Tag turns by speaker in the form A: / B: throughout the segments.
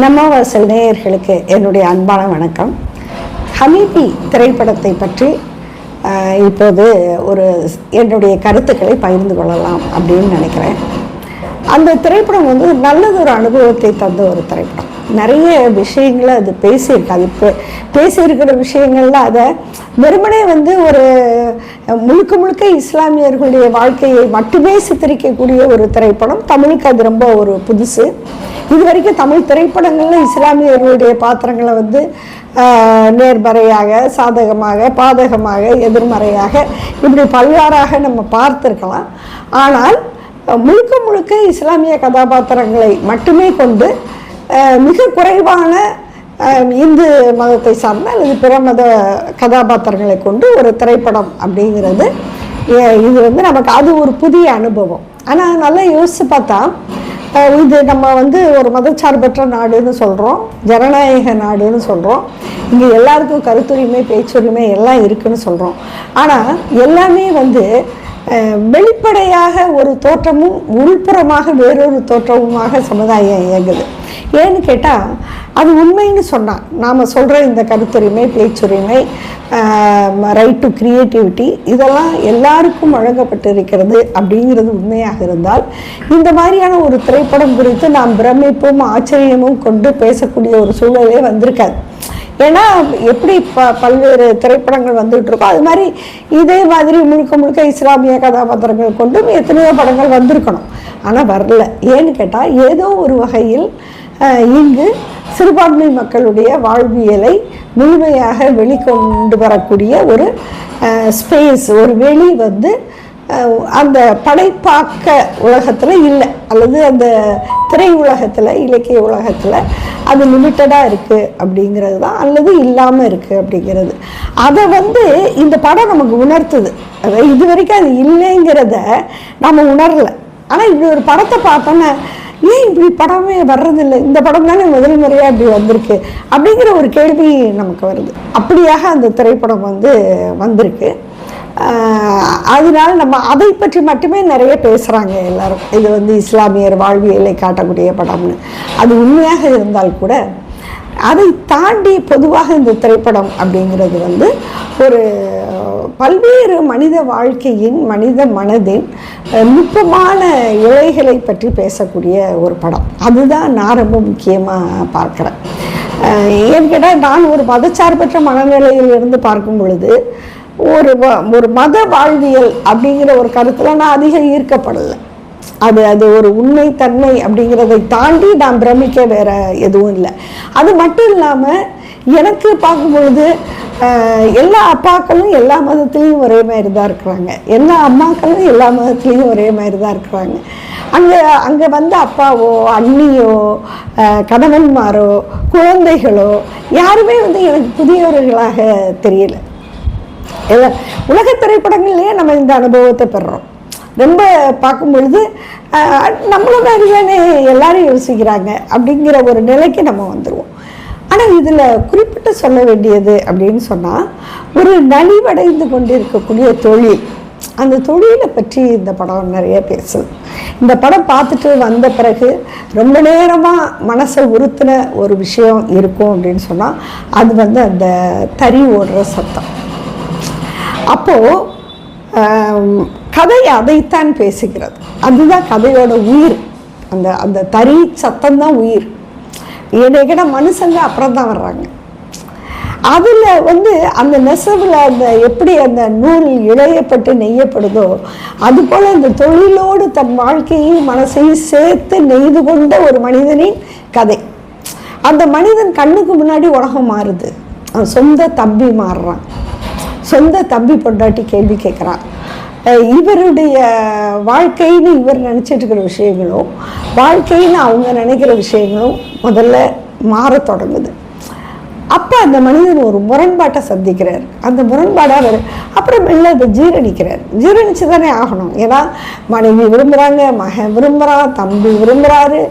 A: நம்ம வாசல் நேயர்களுக்கு என்னுடைய அன்பான வணக்கம். ஹனீபி திரைப்படத்தை பற்றி இப்போது என்னுடைய கருத்துக்களை பகிர்ந்து கொள்ளலாம் அப்படின்னு நினைக்கிறேன். அந்த திரைப்படம் நல்லதொரு அனுபவத்தை தந்த ஒரு திரைப்படம். நிறைய விஷயங்களை அது பேசியிருக்கு. இப்போ பேசியிருக்கிற விஷயங்கள்ல அதை வெறுமனே ஒரு முழுக்க இஸ்லாமியர்களுடைய வாழ்க்கையை மட்டுமே சித்தரிக்கக்கூடிய ஒரு திரைப்படம். தமிழுக்கு அது ரொம்ப ஒரு புதுசு. இது வரைக்கும் தமிழ் திரைப்படங்களில் இஸ்லாமியர்களுடைய பாத்திரங்களை நேர்மறையாக, சாதகமாக, பாதகமாக, எதிர்மறையாக இப்படி பல்வேறாக நம்ம பார்த்துருக்கலாம். ஆனால் முழுக்க இஸ்லாமிய கதாபாத்திரங்களை மட்டுமே கொண்டு மிக குறைவான இந்து மதத்தை சார்ந்த அல்லது பிற மத கதாபாத்திரங்களை கொண்டு ஒரு திரைப்படம் அப்படிங்கிறது இது நமக்கு அது ஒரு புதிய அனுபவம். ஆனால் நல்லா யோசித்து பார்த்தா இது நம்ம ஒரு மதச்சார்பற்ற நாடுன்னு சொல்கிறோம், ஜனநாயக நாடுன்னு சொல்கிறோம், இங்கே எல்லாருக்கும் கருத்துரிமை, பேச்சுரிமை எல்லாம் இருக்குன்னு சொல்கிறோம். ஆனால் எல்லாமே வெளிப்படையாக ஒரு தோற்றமும் உள்புறமாக வேறொரு தோற்றமுமாக சமுதாயம் இயங்குது. ஏன்னு கேட்டால் அது உண்மைன்னு சொன்னால் நாம் சொல்கிற இந்த கருத்துரிமை, பேச்சுரிமை, ரைட் டு கிரியேட்டிவிட்டி இதெல்லாம் எல்லாருக்கும் வழங்கப்பட்டிருக்கிறது அப்படிங்கிறது உண்மையாக இருந்தால் இந்த மாதிரியான ஒரு திரைப்படம் குறித்து நாம் பிரமிப்பும் ஆச்சரியமும் கொண்டு பேசக்கூடிய ஒரு சூழலே வந்திருக்காது. ஏன்னா எப்படி பல்வேறு திரைப்படங்கள் வந்துகிட்டு இருக்கோ அது மாதிரி இதே மாதிரி முழுக்க இஸ்லாமிய கதாபாத்திரங்கள் கொண்டும் எத்தனையோ படங்கள் வந்திருக்கணும். ஆனால் வரல. ஏன்னு கேட்டால் ஏதோ ஒரு வகையில் இங்கு சிறுபான்மை மக்களுடைய வாழ்வியலை முழுமையாக வெளிக்கொண்டு வரக்கூடிய ஒரு ஸ்பேஸ், ஒரு வெளி அந்த படைப்பாக்க உலகத்தில் இல்லை, அல்லது அந்த திரை உலகத்தில், இலக்கிய உலகத்தில் அது லிமிட்டடாக இருக்குது அப்படிங்கிறது தான், அல்லது இல்லாமல் இருக்குது அப்படிங்கிறது. அதை இந்த படம் நமக்கு உணர்த்துது. அதாவது இது வரைக்கும் அது இல்லைங்கிறத நம்ம உணரலை. ஆனால் இப்படி ஒரு படத்தை பார்த்தோன்னா ஏன் இப்படி படமே வர்றதில்லை, இந்த படம் தானே முதல் முறையாக இப்படி வந்திருக்கு அப்படிங்கிற ஒரு கேள்வி நமக்கு வருது. அப்படியாக அந்த திரைப்படம் வந்திருக்கு. அதனால நம்ம அதை பற்றி மட்டுமே நிறைய பேசுகிறாங்க எல்லாரும். இது இஸ்லாமியர் வாழ்வியலை காட்டக்கூடிய படம்னு. அது உண்மையாக இருந்தால் கூட அதை தாண்டி பொதுவாக இந்த திரைப்படம் அப்படிங்கிறது ஒரு பல்வேறு மனித வாழ்க்கையின், மனித மனதின் நுட்பமான இழைகளை பற்றி பேசக்கூடிய ஒரு படம். அதுதான் நான் ரொம்ப முக்கியமாக பார்க்குறேன். ஏன்னு கேட்டால் நான் ஒரு மதச்சார்பற்ற மனநிலையில் இருந்து பார்க்கும் பொழுது ஒரு மத வாழ்வியல் அப்படிங்கிற ஒரு கருத்தில் நான் அதிகம் ஈர்க்கப்படலை. அது ஒரு உண்மைத்தன்மை அப்படிங்கிறதை தாண்டி நான் பிரமிக்க வேற எதுவும் இல்லை. அது மட்டும் இல்லாமல் எனக்கு பார்க்கும் பொழுது எல்லா அப்பாக்களும் எல்லா மதத்துலேயும் ஒரே மாதிரி தான் இருக்கிறாங்க, எல்லா அம்மாக்களும் எல்லா மதத்துலேயும் ஒரே மாதிரி தான் இருக்கிறாங்க. அங்கே அப்பாவோ அண்ணியோ கணவன்மாரோ குழந்தைகளோ யாருமே எனக்கு புதியவர்களாக தெரியல. உலக திரைப்படங்கள்லேயே நம்ம இந்த அனுபவத்தை பெறுறோம். ரொம்ப பார்க்கும் பொழுது நம்மள மாதிரி தானே எல்லாரும் யோசிக்கிறாங்க அப்படிங்கிற ஒரு நிலைக்கு நம்ம வந்துடுவோம். ஆனால் இதில் குறிப்பிட்டு சொல்ல வேண்டியது அப்படின்னு சொன்னால் ஒரு நலிவடைந்து கொண்டு இருக்கக்கூடிய தொழில், அந்த தொழிலை பற்றி இந்த படம் நிறைய பேசுது. இந்த படம் பார்த்துட்டு வந்த பிறகு ரொம்ப நேரமாக மனசை உறுத்தின ஒரு விஷயம் இருக்கும் அப்படின்னு சொன்னால் அது அந்த தறி ஓடுற சத்தம். அப்போது கதை அதைத்தான் பேசுகிறது. அதுதான் கதையோட உயிர். அந்த தறி சத்தம்தான் உயிர். ஏன்னா மனுஷங்க அப்புறம் தான் வர்றாங்க. அதில் அந்த நெசவில் எப்படி அந்த நூல் இழையப்பட்டு நெய்யப்படுதோ அதுபோல் இந்த தொழிலோடு தன் வாழ்க்கையும் மனசையும் சேர்த்து நெய்து கொண்ட ஒரு மனிதனின் கதை. அந்த மனிதன் கண்ணுக்கு முன்னாடி உலகம் மாறுது. சொந்த தம்பி மாறுறான், சொந்த தம்பி பொண்டாட்டி கேள்வி கேட்குறான். இவருடைய வாழ்க்கைன்னு இவர் நினச்சிட்டு இருக்கிற விஷயங்களும் வாழ்க்கைன்னு அவங்க நினைக்கிற விஷயங்களும் முதல்ல மாற தொடங்குது. அப்போ அந்த மனிதன் ஒரு முரண்பாட்டை சந்திக்கிறார். அந்த முரண்பாடை அவர் அப்புறம் மெல்ல அதை ஜீரணிச்சு தானே ஆகணும். ஏன்னா மனைவி விரும்புகிறாங்க, மகன் விரும்புகிறான், தம்பி விரும்புகிறாரு,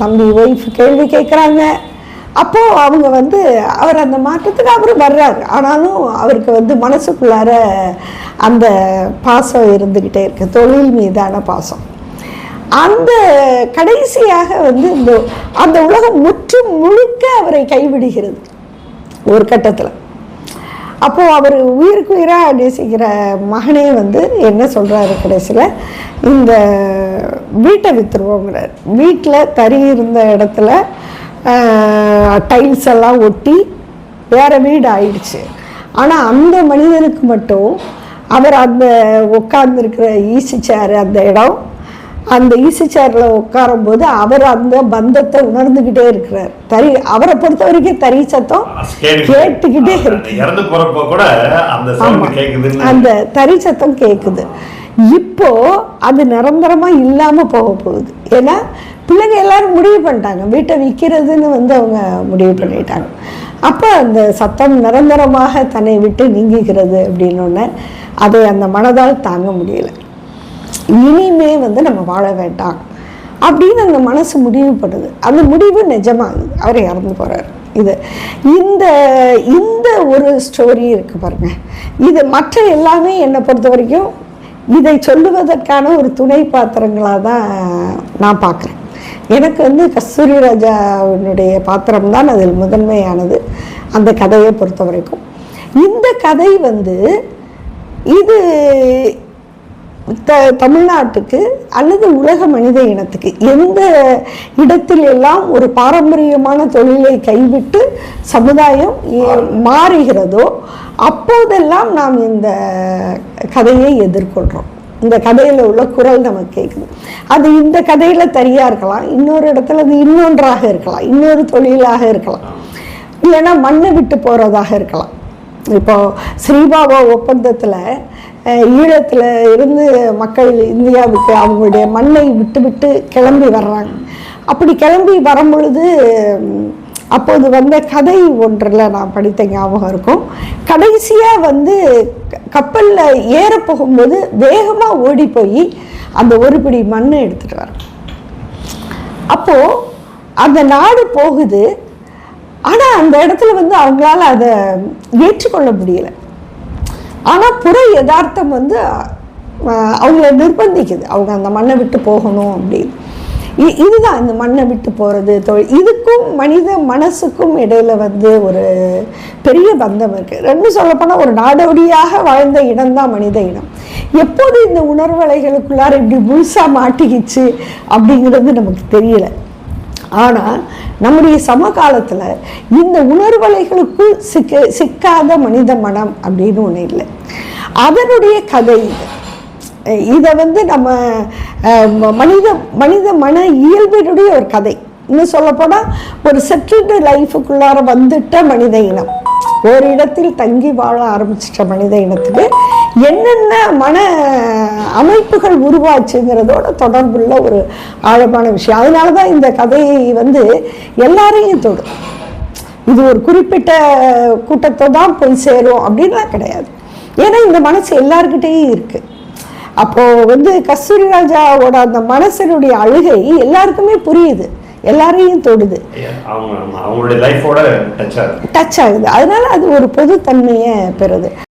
A: தம்பி ஒய்ஃப் கேள்வி கேட்குறாங்க. அப்போது அவங்க அவர் அந்த மாற்றத்துக்கு அவர் வர்றாரு. ஆனாலும் அவருக்கு மனசுக்குள்ளார அந்த பாசம் இருந்துக்கிட்டே இருக்குது, தொழில் மீதான பாசம். அந்த கடைசியாக வந்து இந்த அந்த உலகம் முற்றும் முழுக்க அவரை கைவிடுகிறது ஒரு கட்டத்தில். அப்போது அவர் உயிருக்கு உயிராக நேசிக்கிற மகனே வந்து என்ன சொல்கிறாரு கடைசியில், இந்த வீட்டை விற்றுருவோங்கிறார். வீட்டில் தறி இருந்த இடத்துல டைல்ஸ் எல்லாம் ஒட்டி வேறு வீடு ஆயிடுச்சு. ஆனால் அந்த மனிதனுக்கு மட்டும் அவர் அந்த உட்கார்ந்துருக்கிற ஈசி சேர், அந்த இடம், அந்த ஈசி சேரில் உட்காரும்போது அவர் அந்த பந்தத்தை உணர்ந்துக்கிட்டே இருக்கிறார். தறி அவரை பொறுத்த வரைக்கும் தறி சத்தம் கேட்டுக்கிட்டே இருக்கு. அந்த தறி சத்தம் கேட்குது. இப்போ அது நிரந்தரமாக இல்லாமல் போக போகுது. ஏன்னா பிள்ளைங்க எல்லாரும் முடிவு பண்ணிட்டாங்க, வீட்டை விற்கிறதுன்னு வந்து அவங்க முடிவு பண்ணிட்டாங்க. அப்போ அந்த சத்தம் நிரந்தரமாக தன்னை விட்டு நீங்குகிறது அப்படின்னோடனே அதை அந்த மனதால் தாங்க முடியலை. இனிமே வந்து நம்ம வாழ வேண்டாம் அப்படின்னு அந்த மனசு முடிவு பண்ணுது. அந்த முடிவு நிஜமாகுது, அவர் இறந்து போகிறார். இது இந்த இந்த ஒரு ஸ்டோரி இருக்குது பாருங்க. இது மற்ற எல்லாமே என்னை பொறுத்த வரைக்கும் இதை சொல்லுவதற்கான ஒரு துணை பாத்திரங்களாக தான் நான் பார்க்குறேன். எனக்கு வந்து கஸ்தூரி ராஜாவினுடைய பாத்திரம்தான் அதில் முதன்மையானது அந்த கதையை பொறுத்த வரைக்கும். இந்த கதை வந்து இது தமிழ்நாட்டுக்கு அல்லது உலக மனித இனத்துக்கு எந்த இடத்தில் எல்லாம் ஒரு பாரம்பரியமான தொழிலை கைவிட்டு சமுதாயம் மாறுகிறதோ அப்போதெல்லாம் நாம் இந்த கதையை எதிர்கொள்கிறோம். இந்த கதையில் உள்ள குரல் நமக்கு கேட்குது. அது இந்த கதையில் தனியாக இருக்கலாம், இன்னொரு இடத்துல அது இன்னொன்றாக இருக்கலாம், இன்னொரு தொழிலாக இருக்கலாம், இல்லைன்னா மண்ணை விட்டு போகிறதாக இருக்கலாம். இப்போது ஸ்ரீபாபா ஒப்பந்தத்தில் ஈழத்தில் இருந்து மக்கள் இந்தியாவுக்கு அவங்களுடைய மண்ணை விட்டு விட்டு கிளம்பி வர்றாங்க. அப்படி கிளம்பி வரும் பொழுது அப்போது வந்த கதை ஒன்றில் நான் படித்த ஞாபகம் இருக்கும். கடைசியாக வந்து கப்பலில் ஏற போகும்போது வேகமாக ஓடி போய் அந்த ஒரு பிடி மண்ணை எடுத்துகிட்டு வர. அப்போது அந்த நாடு போகுது. ஆனால் அந்த இடத்துல வந்து அவங்களால அதை ஏற்றுக்கொள்ள முடியலை. ஆனால் புற யதார்த்தம் வந்து அவங்கள நிர்பந்திக்குது, அவங்க அந்த மண்ணை விட்டு போகணும் அப்படின்னு. இதுதான் இந்த மண்ணை விட்டு போகிறது தொழில். இதுக்கும் மனித மனசுக்கும் இடையில வந்து ஒரு பெரிய பந்தம் இருக்குது. ரெண்டும் சொல்லப்போனால் ஒரு நாடோடியாக வாழ்ந்த இடம்தான் மனித இனம். எப்போது இந்த உணர்வலைகளுக்குள்ளார இப்படி முழுசாக மாட்டிக்கிச்சு அப்படிங்கிறது நமக்கு தெரியல. ஆனால் நம்முடைய சமகாலத்தில் இந்த உணர்வலைகளுக்குள் சிக்காத மனித மனம் அப்படின்னு ஒன்று இல்லை. அதனுடைய கதை இதை வந்து நம்ம மனித மன இயல்பினுடைய ஒரு கதை. இன்னும் சொல்லப்போனால் ஒரு செட்டில்டு லைஃபுக்குள்ளார வந்துட்ட மனித இனம், ஒரு இடத்தில் தங்கி வாழ ஆரம்பிச்சிட்ட மனித இனத்துக்கு என்னென்ன மன அமைப்புகள் உருவாச்சுங்கிறதோட தொடர்புள்ள ஒரு ஆழமான விஷயம். அதனால தான் இந்த கதையை வந்து எல்லாரையும் தொடும். இது ஒரு குறிப்பிட்ட கூட்டத்தை தான் போய் சேரும் அப்படின்லாம் கிடையாது. ஏன்னா இந்த மனசு எல்லாருக்கிட்டேயும் இருக்குது. அப்போது வந்து கஸ்தூரி ராஜாவோட அந்த மனசனுடைய அழுகை எல்லாருக்குமே புரியுது, எல்லாரையும் தொடுது,
B: அவங்களுடைய லைஃபோட டச் ஆகுது.
A: அதனால அது ஒரு பொதுத்தன்மையை பெறுது.